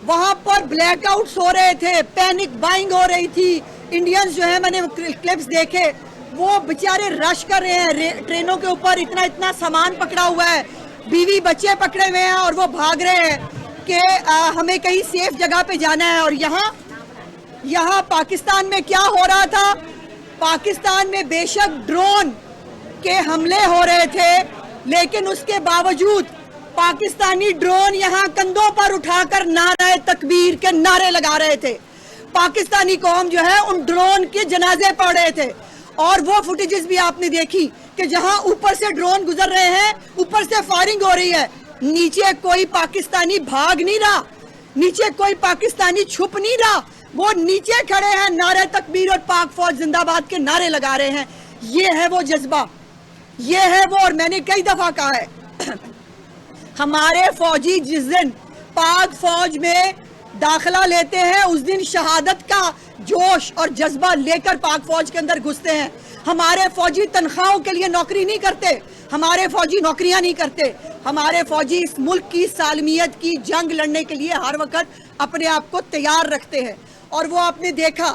वहां पर ब्लैकआउट्स हो रहे थे, पैनिक बाइंग हो रही थी। इंडियंस जो है, मैंने क्लिप्स देखे, वो बेचारे रश कर रहे हैं ट्रेनों के ऊपर, इतना इतना सामान पकड़ा हुआ है, बीवी बच्चे पकड़े हुए हैं और वो भाग रहे हैं कि हमें कहीं सेफ जगह पे जाना है। और यहाँ पाकिस्तान में क्या हो रहा था? पाकिस्तान में बेशक ड्रोन के हमले हो रहे थे, लेकिन उसके बावजूद पाकिस्तानी ड्रोन यहाँ कंधों पर उठाकर नारे तकबीर के नारे लगा रहे थे। पाकिस्तानी कौम जो है उन ड्रोन के जनाजे पढ़ रहे थे। और वो फुटेजेस भी आपने देखी कि जहां ऊपर से ड्रोन गुजर रहे हैं, ऊपर से फायरिंग हो रही है, नीचे कोई पाकिस्तानी भाग नहीं रहा, नीचे कोई पाकिस्तानी छुप नहीं रहा, वो नीचे खड़े हैं, नारे तकबीर और पाक फौज जिंदाबाद के नारे लगा रहे हैं। ये है वो जज्बा, ये है वो। और मैंने कई दफा कहा है, हमारे फौजी जिस दिन पाक फौज में दाखिला लेते हैं, उस दिन शहादत का जोश और जज्बा लेकर पाक फौज के अंदर घुसते हैं। हमारे फौजी तनख्वाहों के लिए नौकरी नहीं करते, हमारे फौजी नौकरियां नहीं करते, हमारे फौजी इस मुल्क की सालमियत की जंग लड़ने के लिए हर वक्त अपने आप को तैयार रखते हैं। और वो आपने देखा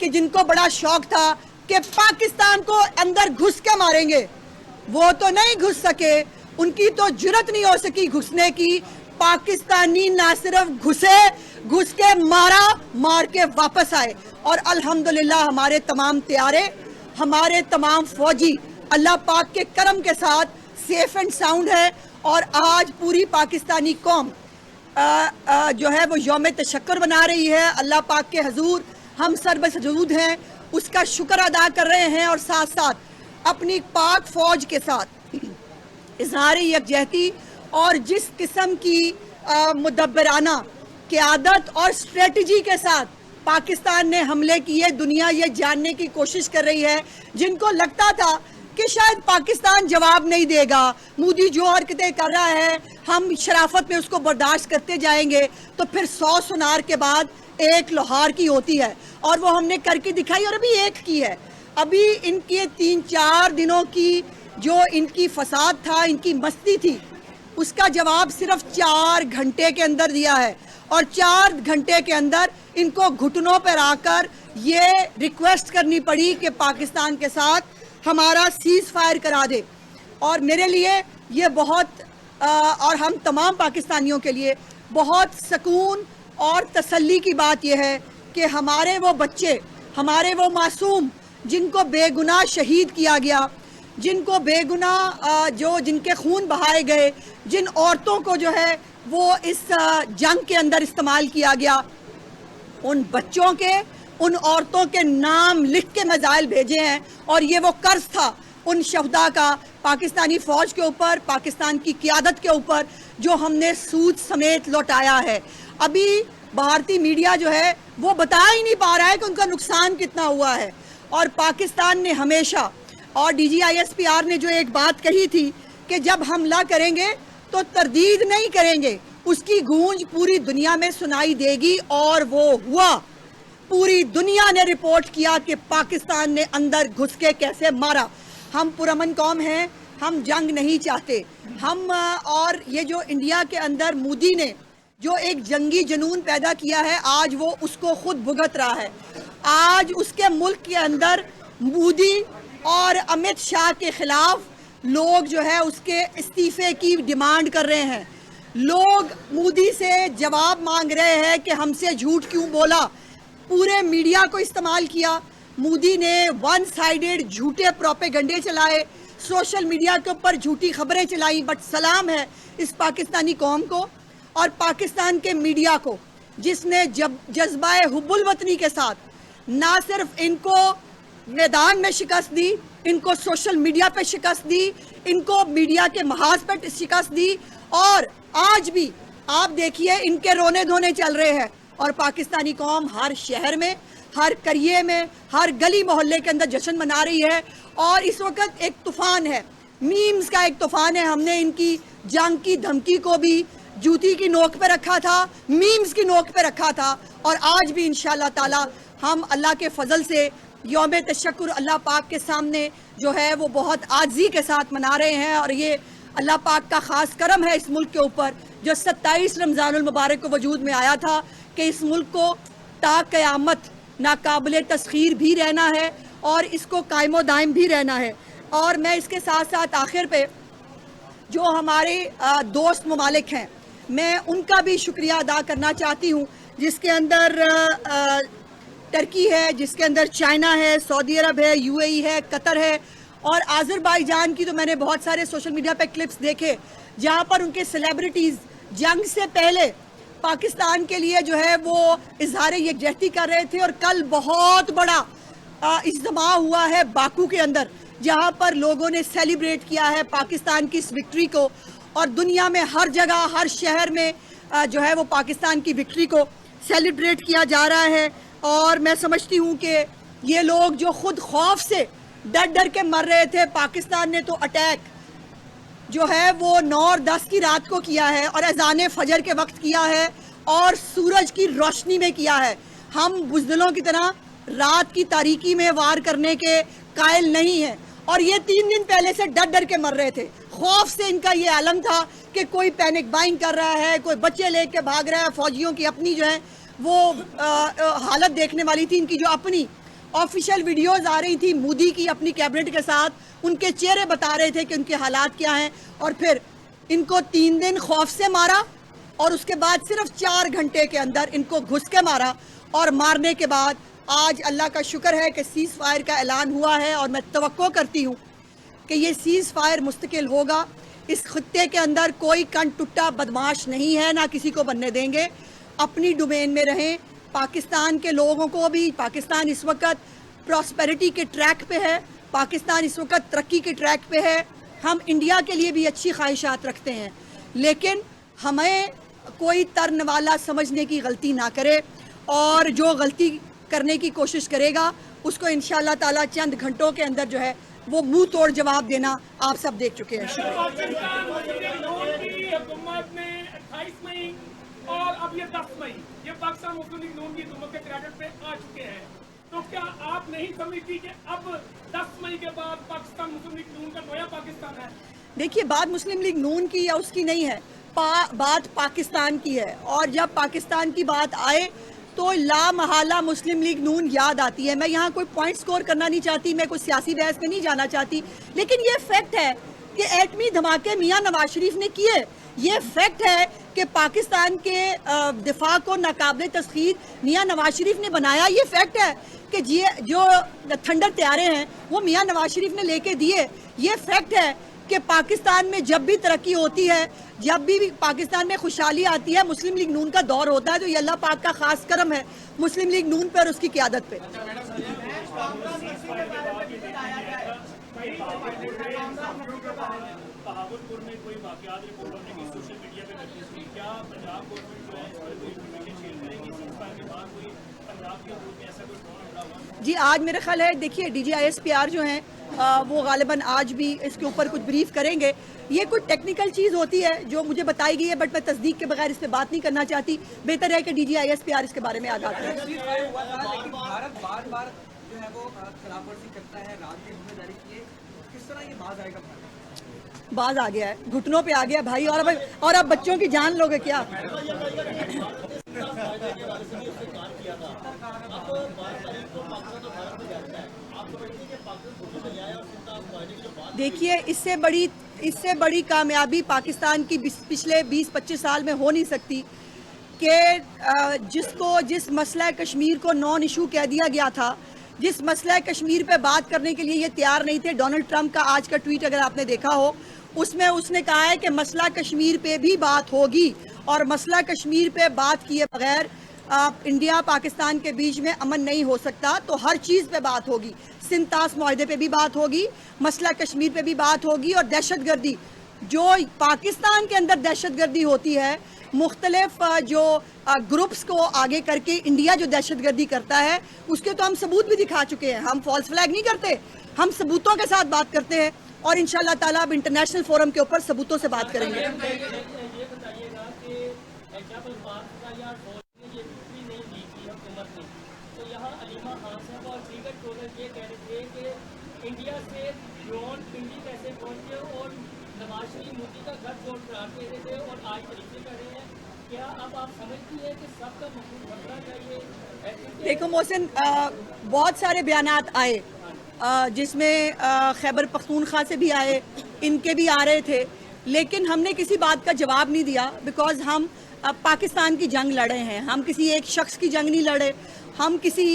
कि जिनको बड़ा शौक था कि पाकिस्तान को अंदर घुस के मारेंगे, वो तो नहीं घुस सके, उनकी तो जुर्रत नहीं हो सकी घुसने की। पाकिस्तानी ना सिर्फ घुस के मार के वापस आए। और अल्हम्दुलिल्लाह हमारे तमाम तैयारे, हमारे तमाम फौजी अल्लाह पाक के करम के साथ सेफ एंड साउंड है। और आज पूरी पाकिस्तानी कौम जो है वो यौम तशक्कुर बना रही है। अल्लाह पाक के हजूर हम सर्वसजूद हैं, उसका शुक्र अदा कर रहे हैं और साथ साथ अपनी पाक फौज के साथ इजहार यकजहती और जिस किस्म की मुदब्बराना क़यादत और स्ट्रेटजी के साथ पाकिस्तान ने हमले किए, दुनिया ये जानने की कोशिश कर रही है। जिनको लगता था कि शायद पाकिस्तान जवाब नहीं देगा, मोदी जो हरकतें कर रहा है हम शराफत में उसको बर्दाश्त करते जाएंगे, तो फिर 100 सुनार के बाद एक लोहार की होती है। और वो हमने करके दिखाई, और अभी एक की है। अभी इनके 3-4 दिनों की जो इनकी फसाद था, इनकी मस्ती थी, उसका जवाब सिर्फ 4 घंटे के अंदर दिया है। और 4 घंटे के अंदर इनको घुटनों पर आकर ये रिक्वेस्ट करनी पड़ी कि पाकिस्तान के साथ हमारा सीज फायर करा दे। और मेरे लिए ये बहुत और हम तमाम पाकिस्तानियों के लिए बहुत सुकून और तसल्ली की बात यह है कि हमारे वो बच्चे, हमारे वो मासूम जिनको बेगुनाह शहीद किया गया, जिनको बेगुनाह जिनके खून बहाए गए, जिन औरतों को जो है वो इस जंग के अंदर इस्तेमाल किया गया, उन बच्चों के, उन औरतों के नाम लिख के मिसाइल भेजे हैं। और ये वो कर्ज था उन शहदा का पाकिस्तानी फ़ौज के ऊपर, पाकिस्तान की क़यादत के ऊपर, जो हमने सूद समेत लौटाया है। अभी भारतीय मीडिया जो है वो बता ही नहीं पा रहा है कि उनका नुकसान कितना हुआ है। और पाकिस्तान ने हमेशा, और DGISPR ने जो एक बात कही थी कि जब हमला करेंगे तो तरदीद नहीं करेंगे, उसकी गूंज पूरी दुनिया में सुनाई देगी। और वो हुआ, पूरी दुनिया ने रिपोर्ट किया कि पाकिस्तान ने अंदर घुस के कैसे मारा। हम पुरअमन कौम हैं, हम जंग नहीं चाहते हम। और ये जो इंडिया के अंदर मोदी ने जो एक जंगी जुनून पैदा किया है, आज वो उसको खुद भुगत रहा है। आज उसके मुल्क के अंदर मोदी और अमित शाह के खिलाफ लोग जो है उसके इस्तीफे की डिमांड कर रहे हैं। लोग मोदी से जवाब मांग रहे हैं कि हमसे झूठ क्यों बोला। पूरे मीडिया को इस्तेमाल किया, मोदी ने वन साइडेड झूठे प्रोपेगंडे चलाए, सोशल मीडिया के ऊपर झूठी खबरें चलाई। बट सलाम है इस पाकिस्तानी कौम को और पाकिस्तान के मीडिया को, जिसने जज्बाए हुब्बुल वतनी के साथ ना सिर्फ इनको मैदान में शिकस्त दी, इनको सोशल मीडिया पे शिकस्त दी, इनको मीडिया के महाज पे शिकस्त दी। और आज भी आप देखिए इनके रोने धोने चल रहे हैं। और पाकिस्तानी कौम हर शहर में, हर करिए में, हर गली मोहल्ले के अंदर जश्न मना रही है। और इस वक्त एक तूफान है, मीम्स का एक तूफान है। हमने इनकी जंग की धमकी को भी जूती की नोक पे रखा था, मीम्स की नोक पे रखा था। और आज भी इंशाअल्लाह ताला हम अल्लाह के फजल से यौम तशक्कुर अल्लाह पाक के सामने जो है वो बहुत आज़ी के साथ मना रहे हैं। और ये अल्लाह पाक का ख़ास करम है इस मुल्क के ऊपर, जो 27 रमज़ानुल मुबारक को वजूद में आया था कि इस मुल्क को ता क़यामत नाकाबिल तस्खीर भी रहना है और इसको कायमो दायम भी रहना है। और मैं इसके साथ साथ आखिर पे जो हमारे दोस्त ममालिक हैं, मैं उनका भी शुक्रिया अदा करना चाहती हूँ, जिसके अंदर टर्की है, जिसके अंदर चाइना है, सऊदी अरब है, यूएई है, कतर है और आज़रबाईजान की तो मैंने बहुत सारे सोशल मीडिया पे क्लिप्स देखे जहाँ पर उनके सेलिब्रिटीज़ जंग से पहले पाकिस्तान के लिए जो है वो इजहार यकजहती कर रहे थे। और कल बहुत बड़ा इज्तिमा हुआ है बाकू के अंदर, जहां पर लोगों ने सेलिब्रेट किया है पाकिस्तान की इस विक्ट्री को और दुनिया में हर जगह हर शहर में जो है वो पाकिस्तान की विक्ट्री को सेलिब्रेट किया जा रहा है। और मैं समझती हूँ कि ये लोग जो खुद खौफ से डर डर के मर रहे थे, पाकिस्तान ने तो अटैक जो है वो 9 और 10 की रात को किया है और अज़ान फजर के वक्त किया है और सूरज की रोशनी में किया है। हम बुज़दिलों की तरह रात की तारीकी में वार करने के कायल नहीं हैं। और ये 3 दिन पहले से डर डर के मर रहे थे, खौफ से इनका ये आलम था कि कोई पैनिक बाइंग कर रहा है, कोई बच्चे लेके भाग रहा है। फौजियों की अपनी जो है वो हालत देखने वाली थी, इनकी जो अपनी ऑफिशियल वीडियोस आ रही थी मोदी की अपनी कैबिनेट के साथ, उनके चेहरे बता रहे थे कि उनके हालात क्या हैं। और फिर इनको 3 दिन खौफ से मारा और उसके बाद सिर्फ 4 घंटे के अंदर इनको घुस के मारा और मारने के बाद आज अल्लाह का शुक्र है कि सीज़ फायर का ऐलान हुआ है और मैं तवक्को करती हूँ कि ये सीज़ फायर मुस्तकिल होगा। इस खत्ते के अंदर कोई कन टुट्टा बदमाश नहीं है, ना किसी को बनने देंगे। अपनी डोमेन में रहें। पाकिस्तान के लोगों को भी, पाकिस्तान इस वक्त प्रॉस्पेरिटी के ट्रैक पे है, पाकिस्तान इस वक्त तरक्की के ट्रैक पे है। हम इंडिया के लिए भी अच्छी ख्वाहिशात रखते हैं, लेकिन हमें कोई तरन वाला समझने की गलती ना करे और जो गलती करने की कोशिश करेगा उसको इंशाअल्लाह ताला चंद घंटों के अंदर जो है वो मुंह तोड़ जवाब देना आप सब देख चुके हैं। और अब ये 10 मई ये पाकिस्तान मुस्लिम लीग नून की हुकूमत के क्रेडिट पे आ चुके हैं, तो क्या आप नहीं समझती कि अब 10 मई के बाद पाकिस्तान मुस्लिम लीग नून का नया पाकिस्तान है? देखिए, बात मुस्लिम लीग नून की या उसकी नहीं है, बात पाकिस्तान की है। और जब पाकिस्तान की बात आए तो ला महाला मुस्लिम लीग नून याद आती है। मैं यहाँ कोई पॉइंट स्कोर करना नहीं चाहती, मैं कोई सियासी बहस में नहीं जाना चाहती, लेकिन ये फैक्ट है कि एटमी धमाके मियाँ नवाज शरीफ ने किए। ये फैक्ट है कि पाकिस्तान के दिफा को नाकाबिल तस्खीर मियाँ नवाज शरीफ ने बनाया। ये फैक्ट है कि जो थंडर तैयारे हैं वो मियाँ नवाज शरीफ ने लेके दिए। ये फैक्ट है कि पाकिस्तान में जब भी तरक्की होती है, जब भी पाकिस्तान में खुशहाली आती है, मुस्लिम लीग नून का दौर होता है। तो ये अल्लाह पाक का खास करम है मुस्लिम लीग नून पर और उसकी क़यादत पे। बहावलपुर में कोई वाकयात रिपोर्ट होने की सोशल मीडिया पे नोटिस हुई, क्या पंजाब गवर्नमेंट जो है इस पर कोई इन्फॉर्मेशन शेयर करेगी? सीज़फायर के बाद कोई पंजाब के हदूद में ऐसा कोई ड्रोन हमला हुआ? जी, आज मेरा ख्याल है, देखिए DGISPR जो हैं वो गालिबन आज भी इसके ऊपर कुछ ब्रीफ करेंगे। ये कुछ टेक्निकल चीज़ होती है जो मुझे बताई गई है, बट मैं तस्दीक के बगैर इस पर बात नहीं करना चाहती। बेहतर है कि DGISPR इसके बारे में आगाह करें। भारत बार बार जो है वो खिलाफवर्जी करता है, रात की जिम्मेदारी की है, किस तरह ये बाज आएगा? बाज आ गया है, घुटनों पे आ गया भाई। और अब बच्चों की जान लोगे क्या? देखिए, इससे बड़ी कामयाबी पाकिस्तान की पिछले 20-25 साल में हो नहीं सकती कि जिस मसला कश्मीर को नॉन इशू कह दिया गया था, जिस मसला कश्मीर पे बात करने के लिए ये तैयार नहीं थे। डोनाल्ड ट्रंप का आज का ट्वीट अगर आपने देखा हो, उसमें उसने कहा है कि मसला कश्मीर पे भी बात होगी और मसला कश्मीर पे बात किए बगैर इंडिया पाकिस्तान के बीच में अमन नहीं हो सकता। तो हर चीज़ पे बात होगी, सिंतास मुआहदे पे भी बात होगी, मसला कश्मीर पे भी बात होगी। और दहशतगर्दी, जो पाकिस्तान के अंदर दहशतगर्दी होती है, मुख्तलिफ जो ग्रुप्स को आगे करके इंडिया जो दहशतगर्दी करता है, उसके तो हम सबूत भी दिखा चुके हैं। हम फॉल्स फ्लैग नहीं करते, हम सबूतों के साथ बात करते हैं और इंशाल्लाह ताला अब इंटरनेशनल फोरम के ऊपर सबूतों से बात करेंगे। ये बताइएगा कि जब ये बिक्री नहीं दी थी हुकूमत ने, तो यहाँ अलीमा खान साहब और दीगर ये कह रहे थे कि इंडिया से ड्रोन पिंडी कैसे पहुँचे और नवाज शरीफ मोदी का घर छोड़ कर दे रहे थे और आज तरीके कर रहे हैं, क्या अब आप समझती हैं कि सबका मकबूल बनना चाहिए? ऐसे देखो मोहसिन, बहुत सारे बयानात आए, जिसमें खैबर पख्तूनख्वा से भी आए, इनके भी आ रहे थे, लेकिन हमने किसी बात का जवाब नहीं दिया, बिकॉज हम पाकिस्तान की जंग लड़े हैं, हम किसी एक शख्स की जंग नहीं लड़े, हम किसी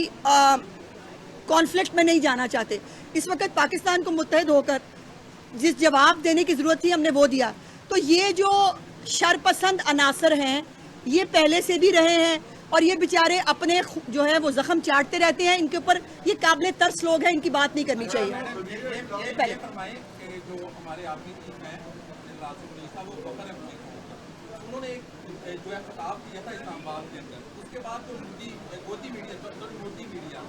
कॉन्फ्लिक्ट में नहीं जाना चाहते। इस वक्त पाकिस्तान को मुत्तहद होकर जिस जवाब देने की ज़रूरत थी हमने वो दिया। तो ये जो शरपसंद अनासर हैं ये पहले से भी रहे हैं और ये बेचारे अपने जो है वो जख्म चाटते रहते हैं, इनके ऊपर ये काबिल तरस लोग हैं, इनकी बात नहीं करनी चाहिए। ये फरमाएं कि जो हमारे आर्मी चीफ हैं रासिम मीसा, वो फखर अहमद, उन्होंने एक जो है खिताब दिया था इस्लामाबाद के अंदर, उसके बाद तो मोदी मीडिया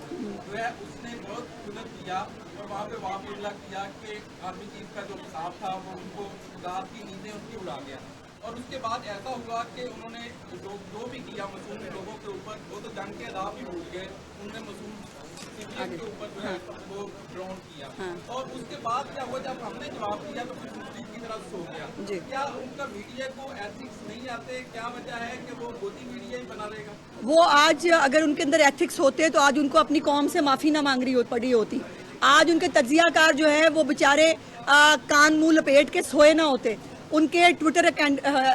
जो है उसने बहुत गलत किया और वहाँ पे वापस किया कि आर्मी चीफ का जो खिताब था वो उनको रात की नींदें उनकी उड़ा गया। और उसके बाद ऐसा हुआ कि उन्होंने जो भी किया मासूम लोगों के ऊपर, वो तो जंग के आदाब ही भूल गए, उन्होंने मासूम सिविलियन के ऊपर जो है वो ड्रोन किया। और उसके बाद क्या हुआ, जब हमने जवाब दिया तो कुछ मुस्लिम की तरफ सो गया। क्या उनका मीडिया को एथिक्स नहीं आते? क्या वजह है कि वो मोदी मीडिया ही बना लेगा? वो आज अगर उनके अंदर एथिक्स होते तो आज उनको अपनी कौम से माफ़ी ना मांग रही पड़ी होती। आज उनके तज्जियाकार जो है वो बेचारे कान मुंह लपेट के सोए ना होते, उनके ट्विटर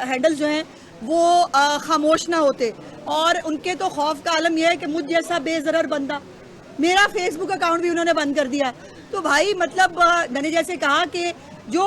हैंडल जो हैं वो खामोश ना होते, और उनके तो खौफ का आलम यह है कि मुझ जैसा बेज़रर बंदा, मेरा फेसबुक अकाउंट भी उन्होंने बंद कर दिया। तो भाई मतलब मैंने जैसे कहा कि जो